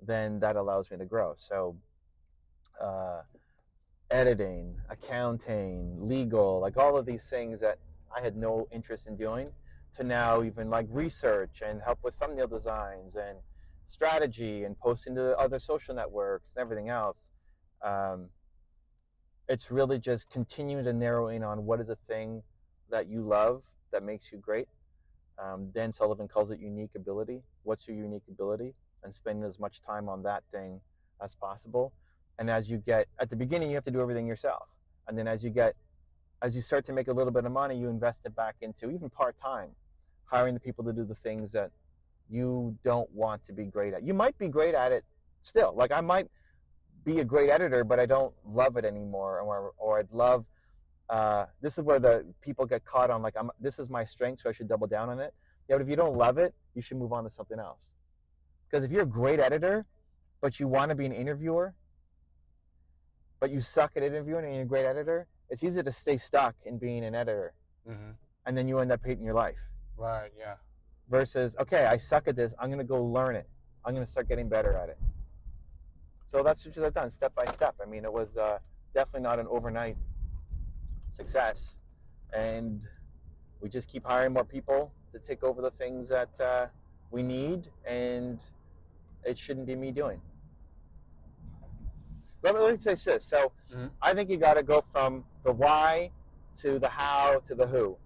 then that allows me to grow. So editing, accounting, legal, like all of these things that I had no interest in doing, to now even like research and help with thumbnail designs and strategy and posting to other social networks and everything else. It's really just continuing to narrow in on what is a thing that you love that makes you great. Dan Sullivan calls it unique ability. What's your unique ability? And spending as much time on that thing as possible. And as you get, at the beginning, you have to do everything yourself. And then as you start to make a little bit of money, you invest it back into, even part-time, hiring the people to do the things that you don't want to be great at. You might be great at it still. Like, I might be a great editor, but I don't love it anymore. Or I'd love, this is where the people get caught on, like, this is my strength, so I should double down on it. Yeah, but if you don't love it, you should move on to something else. Because if you're a great editor, but you want to be an interviewer, but you suck at interviewing and you're a great editor, it's easy to stay stuck in being an editor. And then you end up hating your life. Right, yeah. Versus, okay, I suck at this, I'm going to go learn it. I'm going to start getting better at it. So that's what I've done, step by step. I mean, it was definitely not an overnight success. And we just keep hiring more people to take over the things that we need, and it shouldn't be me doing. Let me say this. So I think you got to go from the why to the how to the who.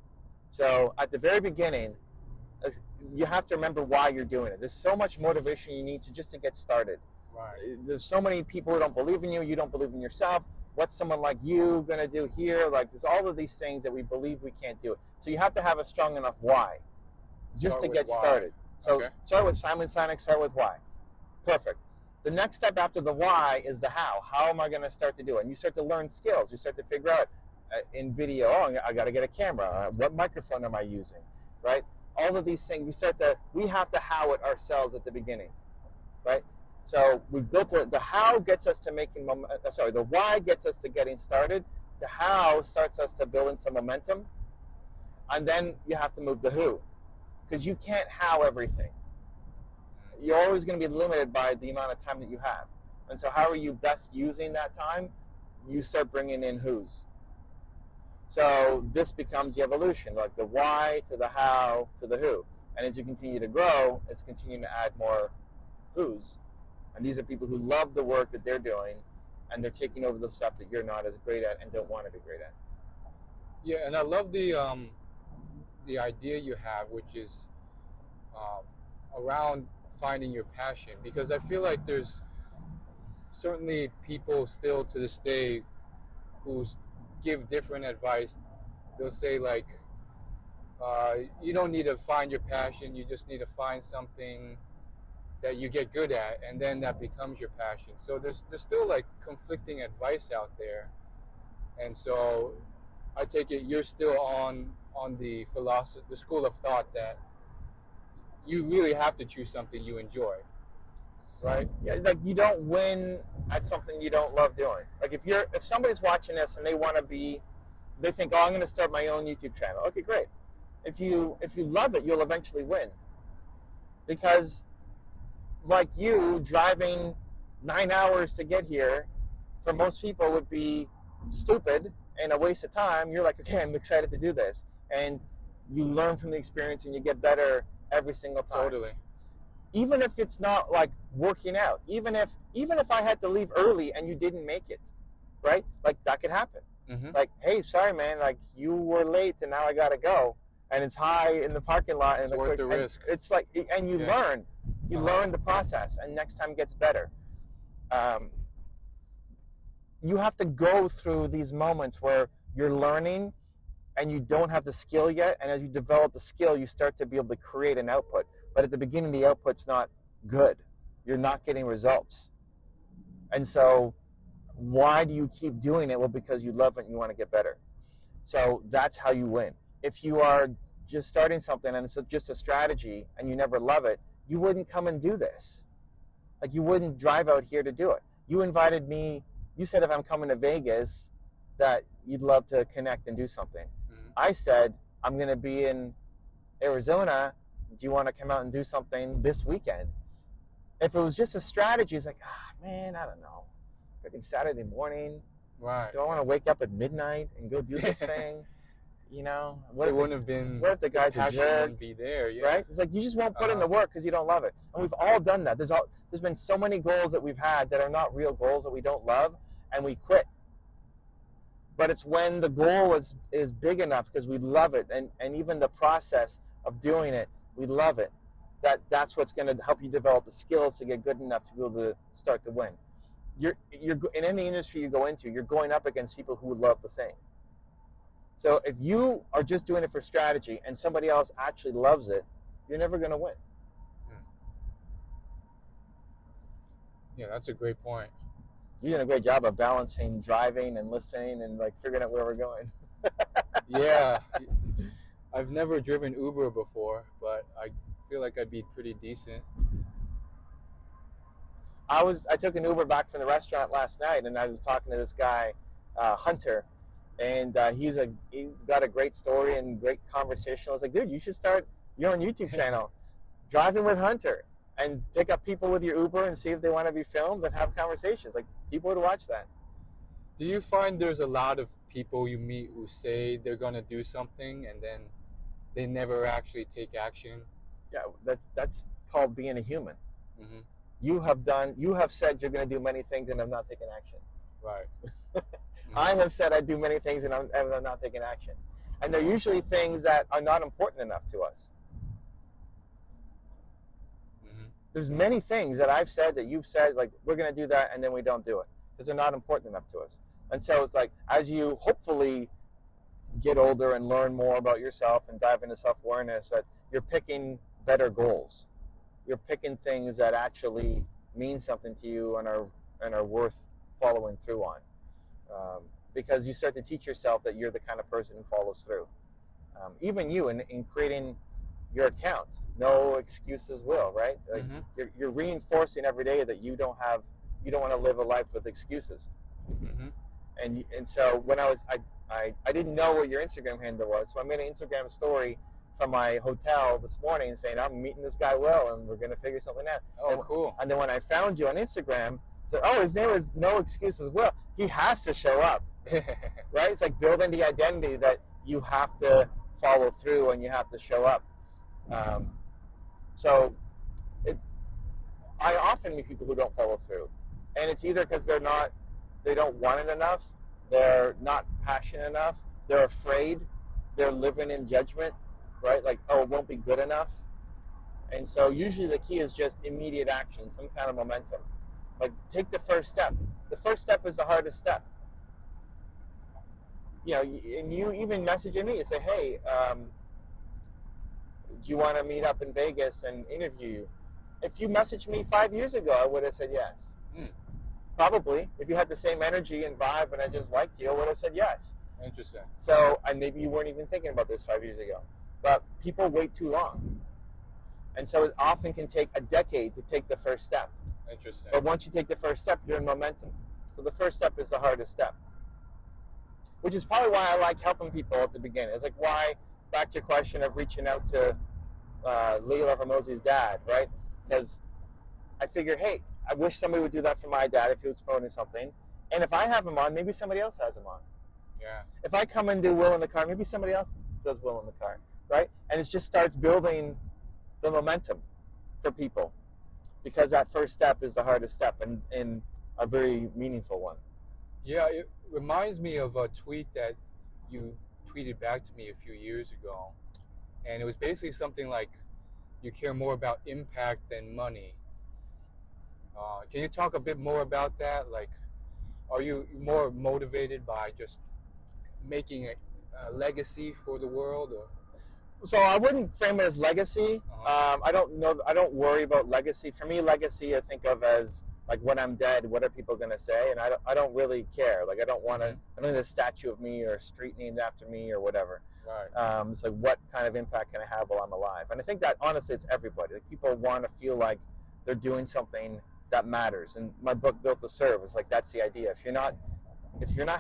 So at the very beginning, you have to remember why you're doing it. There's so much motivation you need just to get started. Right. There's so many people who don't believe in you. You don't believe in yourself. What's someone like you going to do here? Like, there's all of these things that we believe we can't do. So you have to have a strong enough why just to get started. So start with Simon Sinek, start with why. Perfect. The next step after the why is the how. How am I going to start to do it? And you start to learn skills. You start to figure out in video, I got to get a camera. What microphone am I using? Right? All of these things, we have to how it ourselves at the beginning. Right? So we built the how gets us to the why gets us to getting started. The how starts us to building some momentum. And then you have to move the who. Because you can't how everything. You're always going to be limited by the amount of time that you have. And so how are you best using that time? You start bringing in who's. So this becomes the evolution, like the why to the how to the who. And as you continue to grow, it's continuing to add more who's. And these are people who love the work that they're doing and they're taking over the stuff that you're not as great at and don't want to be great at. Yeah, and I love the idea you have, which is um, around finding your passion, because I feel like there's certainly people still to this day who give different advice. They'll say like, you don't need to find your passion, you just need to find something that you get good at, and then that becomes your passion. So there's still like conflicting advice out there, and so I take it you're still on the philosophy, the school of thought that you really have to choose something you enjoy, right? Yeah, like you don't win at something you don't love doing. Like if somebody's watching this and they think, oh, I'm going to start my own YouTube channel. Okay, great. If you love it, you'll eventually win. Because like you driving 9 hours to get here, for most people would be stupid and a waste of time. You're like, okay, I'm excited to do this, and you learn from the experience and you get better every single time. Totally. Even if it's not like working out, even if I had to leave early and you didn't make it, right? Like that could happen. Mm-hmm. Like, hey, sorry, man, like you were late and now I gotta go, and it's high in the parking lot, and It's worth the risk. It's like, and you learn the process, and next time gets better. You have to go through these moments where you're learning and you don't have the skill yet, and as you develop the skill, you start to be able to create an output. But at the beginning, the output's not good. You're not getting results. And so why do you keep doing it? Well, because you love it and you want to get better. So that's how you win. If you are just starting something and it's just a strategy and you never love it, you wouldn't come and do this. Like you wouldn't drive out here to do it. You invited me. You said if I'm coming to Vegas that you'd love to connect and do something. Mm-hmm. I said, I'm going to be in Arizona. Do you want to come out and do something this weekend? If it was just a strategy, it's like, man, I don't know. Freaking Saturday morning. Right. Do I want to wake up at midnight and go do this thing? You know, what if the guy's a jerk? Be there, yeah. Right? It's like you just won't put in the work because you don't love it. And we've all done that. There's been so many goals that we've had that are not real goals that we don't love, and we quit. But it's when the goal is big enough because we love it, and even the process of doing it, we love it. That's what's going to help you develop the skills to get good enough to be able to start to win. You're in any industry you go into, you're going up against people who love the thing. So if you are just doing it for strategy and somebody else actually loves it, you're never going to win. Yeah, that's a great point. You're doing a great job of balancing driving and listening and like figuring out where we're going. Yeah. I've never driven Uber before, but I feel like I'd be pretty decent. I took an Uber back from the restaurant last night, and I was talking to this guy, Hunter, and he's got a great story and great conversation. I was like, dude, you should start your own YouTube channel, Driving with Hunter, and pick up people with your Uber and see if they want to be filmed and have conversations. Like, people would watch that. Do you find there's a lot of people you meet who say they're going to do something and then they never actually take action? Yeah, that's called being a human. Mm-hmm. You have said you're going to do many things and have not taken action. Right. Mm-hmm. I have said I do many things and I'm not taking action. And they're usually things that are not important enough to us. Mm-hmm. There's many things that I've said that you've said, like, we're going to do that, and then we don't do it because they're not important enough to us. And so it's like, as you hopefully get older and learn more about yourself and dive into self-awareness, that you're picking better goals. You're picking things that actually mean something to you and are worth following through on. Because you start to teach yourself that you're the kind of person who follows through. Even you in creating your account, no excuses will, right? Like, mm-hmm. you're reinforcing every day that you don't want to live a life with excuses. Mm-hmm. And so when I didn't know what your Instagram handle was, so I made an Instagram story from my hotel this morning saying I'm meeting this guy Will and we're gonna figure something out. Oh, cool. And then when I found you on Instagram, said, oh, his name is No Excuses Will. He has to show up, right? It's like building the identity that you have to follow through and you have to show up. I often meet people who don't follow through, and it's either because they're not they don't want it enough, they're not passionate enough, they're afraid, they're living in judgment, right? Like, oh, it won't be good enough. And so usually the key is just immediate action, some kind of momentum. Like, take the first step. The first step is the hardest step. You know, and you even message me and say, hey, do you want to meet up in Vegas and interview you? If you messaged me 5 years ago, I would have said yes. Probably. If you had the same energy and vibe and I just liked you, I would have said yes. Interesting. So, and maybe you weren't even thinking about this 5 years ago. But people wait too long. And so it often can take a decade to take the first step. Interesting. But once you take the first step, you're in momentum. So the first step is the hardest step. Which is probably why I like helping people at the beginning. It's like why, back to your question of reaching out to Leila Hormozi's dad, right? Because I figure, hey, I wish somebody would do that for my dad if he was promoting something. And if I have him on, maybe somebody else has him on. Yeah. If I come and do Will in the Car, maybe somebody else does Will in the Car, right? And it just starts building the momentum for people because that first step is the hardest step and a very meaningful one. Yeah, it reminds me of a tweet that you tweeted back to me a few years ago. And it was basically something like, you care more about impact than money. Can you talk a bit more about that? Like, are you more motivated by just making a legacy for the world? Or? So I wouldn't frame it as legacy. I don't know. I don't worry about legacy. For me, legacy I think of as like when I'm dead, what are people going to say? And I don't really care. Like I don't want to. I don't need a statue of me or a street named after me or whatever. Right. It's like what kind of impact can I have while I'm alive? And I think that honestly, it's everybody. Like people want to feel like they're doing something that matters. And my book, Built to Serve, is like that's the idea. If you're not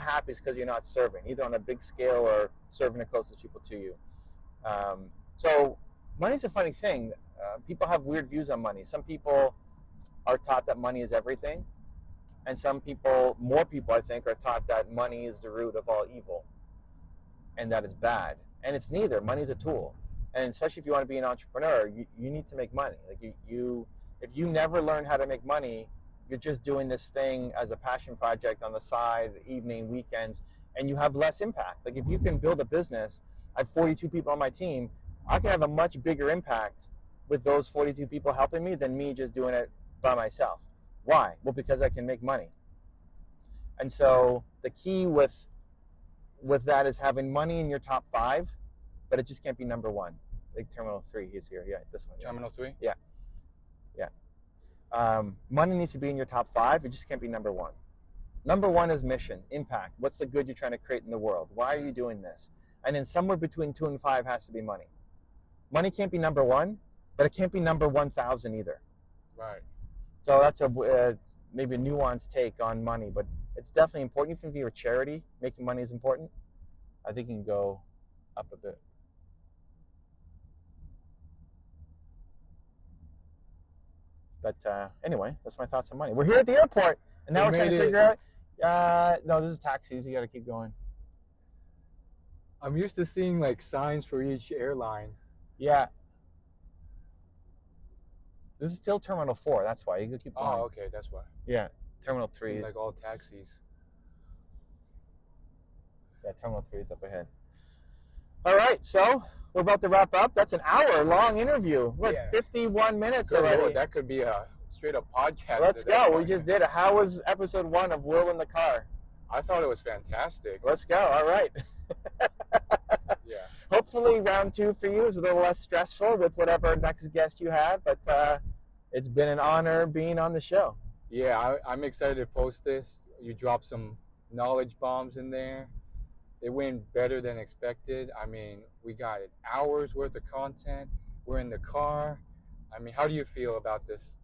happy, it's because you're not serving, either on a big scale or serving the closest people to you. So money's a funny thing. People have weird views on money. Some people are taught that money is everything, and some people, more people I think, are taught that money is the root of all evil, and that is bad. And it's neither. Money's a tool, and especially if you want to be an entrepreneur, you need to make money. Like if you never learn how to make money, you're just doing this thing as a passion project on the side, evening, weekends, and you have less impact. Like if you can build a business, I have 42 people on my team, I can have a much bigger impact with those 42 people helping me than me just doing it by myself. Why? Well, because I can make money. And so the key with that is having money in your top 5, but it just can't be number 1. Like Terminal 3, he's here. Yeah, this one. Terminal 3? Yeah. Money needs to be in your top 5. It just can't be number 1. Number 1 is mission, impact. What's the good you're trying to create in the world? Why are you doing this? And then somewhere between 2 and 5 has to be money. Money can't be number 1, but it can't be number 1,000 either. Right. So that's a maybe a nuanced take on money, but it's definitely important. Even if you're a charity, making money is important. I think you can go up a bit. But anyway, that's my thoughts on money. We're here at the airport, and now we're trying to figure out. No, this is taxis. You got to keep going. I'm used to seeing like signs for each airline. Yeah. This is still Terminal 4. That's why you can keep going. Oh, okay, that's why. Yeah, Terminal 3. Seems like all taxis. Yeah, Terminal 3 is up ahead. All right, so we're about to wrap up. That's an hour-long interview. We're at 51 minutes already. Lord, that could be a straight-up podcast. Let's go. We just did it. How was episode 1 of Will in the Car? I thought it was fantastic. Let's go. All right. Yeah. Hopefully round 2 for you is a little less stressful with whatever next guest you have, but it's been an honor being on the show. Yeah, I'm excited to post this. You dropped some knowledge bombs in there. It went better than expected. I mean, we got an hour's worth of content. We're in the car. I mean, how do you feel about this?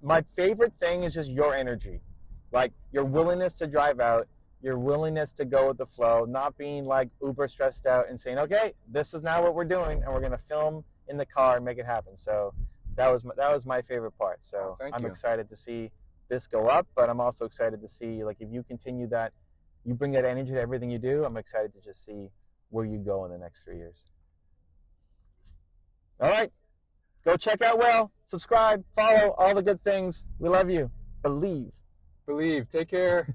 My favorite thing is just your energy. Like your willingness to drive out, your willingness to go with the flow, not being like uber stressed out and saying, okay, this is now what we're doing, and we're going to film in the car and make it happen. So that was my favorite part. So I'm excited to see this go up, but I'm also excited to see, like, if you continue that, you bring that energy to everything you do, I'm excited to just see where you go in the next 3 years. All right. Go check out Will. Subscribe, follow, all the good things. We love you. Believe. Believe. Take care.